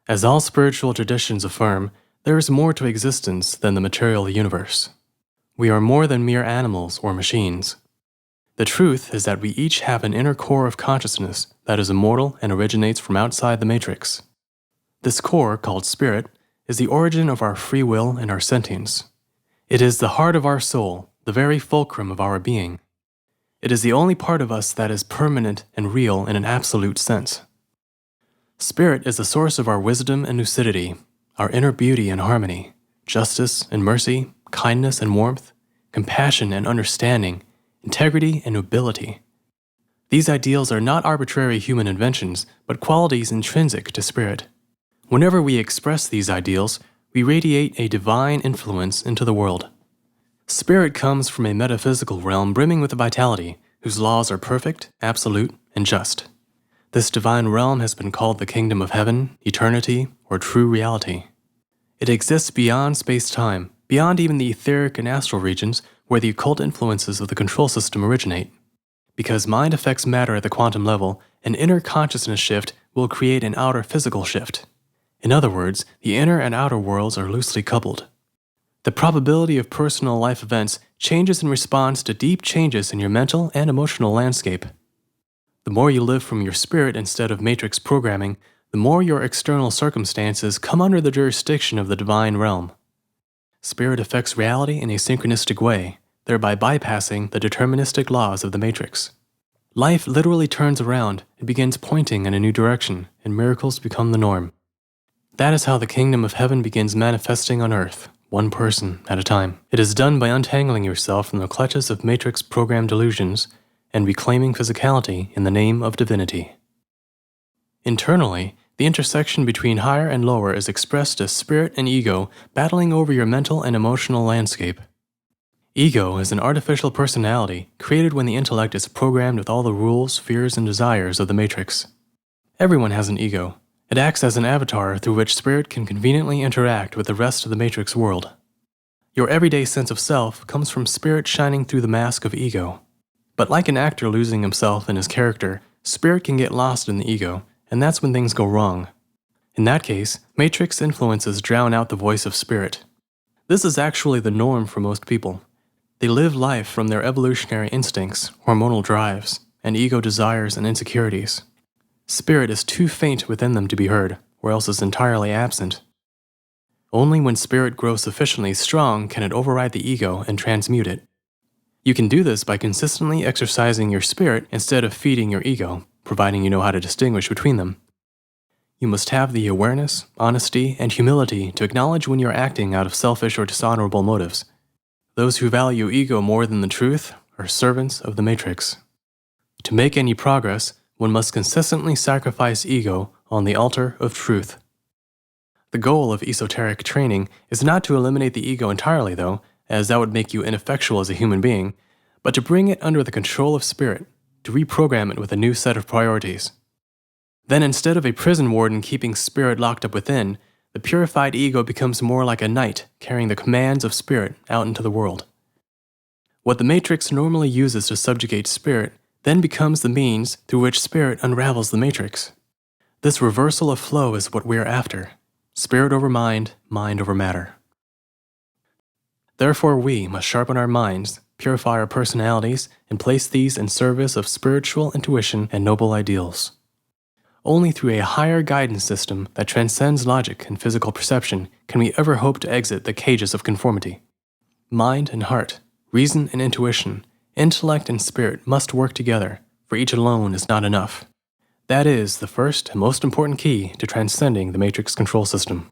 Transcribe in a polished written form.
As all spiritual traditions affirm, there is more to existence than the material universe. We are more than mere animals or machines. The truth is that we each have an inner core of consciousness that is immortal and originates from outside the matrix. This core, called spirit, is the origin of our free will and our sentience. It is the heart of our soul, the very fulcrum of our being. It is the only part of us that is permanent and real in an absolute sense. Spirit is the source of our wisdom and lucidity, our inner beauty and harmony, justice and mercy, kindness and warmth, compassion and understanding, integrity and nobility. These ideals are not arbitrary human inventions, but qualities intrinsic to spirit. Whenever we express these ideals, we radiate a divine influence into the world. Spirit comes from a metaphysical realm brimming with vitality, whose laws are perfect, absolute, and just. This divine realm has been called the kingdom of heaven, eternity, or true reality. It exists beyond space-time, beyond even the etheric and astral regions where the occult influences of the control system originate. Because mind affects matter at the quantum level, an inner consciousness shift will create an outer physical shift. In other words, the inner and outer worlds are loosely coupled. The probability of personal life events changes in response to deep changes in your mental and emotional landscape. The more you live from your spirit instead of matrix programming, the more your external circumstances come under the jurisdiction of the divine realm. Spirit affects reality in a synchronistic way, thereby bypassing the deterministic laws of the matrix. Life literally turns around and begins pointing in a new direction, and miracles become the norm. That is how the kingdom of heaven begins manifesting on earth, one person at a time. It is done by untangling yourself from the clutches of matrix program delusions and reclaiming physicality in the name of divinity. Internally, the intersection between higher and lower is expressed as spirit and ego battling over your mental and emotional landscape. Ego is an artificial personality created when the intellect is programmed with all the rules, fears, and desires of the matrix. Everyone has an ego. It acts as an avatar through which spirit can conveniently interact with the rest of the matrix world. Your everyday sense of self comes from spirit shining through the mask of ego. But like an actor losing himself in his character, spirit can get lost in the ego, and that's when things go wrong. In that case, matrix influences drown out the voice of spirit. This is actually the norm for most people. They live life from their evolutionary instincts, hormonal drives, and ego desires and insecurities. Spirit is too faint within them to be heard, or else is entirely absent. Only when spirit grows sufficiently strong can it override the ego and transmute it. You can do this by consistently exercising your spirit instead of feeding your ego, providing you know how to distinguish between them. You must have the awareness, honesty, and humility to acknowledge when you're acting out of selfish or dishonorable motives. Those who value ego more than the truth are servants of the matrix. To make any progress, one must consistently sacrifice ego on the altar of truth. The goal of esoteric training is not to eliminate the ego entirely, though, as that would make you ineffectual as a human being, but to bring it under the control of spirit, to reprogram it with a new set of priorities. Then instead of a prison warden keeping spirit locked up within, the purified ego becomes more like a knight carrying the commands of spirit out into the world. What the matrix normally uses to subjugate spirit then becomes the means through which spirit unravels the matrix. This reversal of flow is what we're after. Spirit over mind, mind over matter. Therefore we must sharpen our minds, purify our personalities, and place these in service of spiritual intuition and noble ideals. Only through a higher guidance system that transcends logic and physical perception can we ever hope to exit the cages of conformity. Mind and heart, reason and intuition, intellect and spirit must work together, for each alone is not enough. That is the first and most important key to transcending the matrix control system.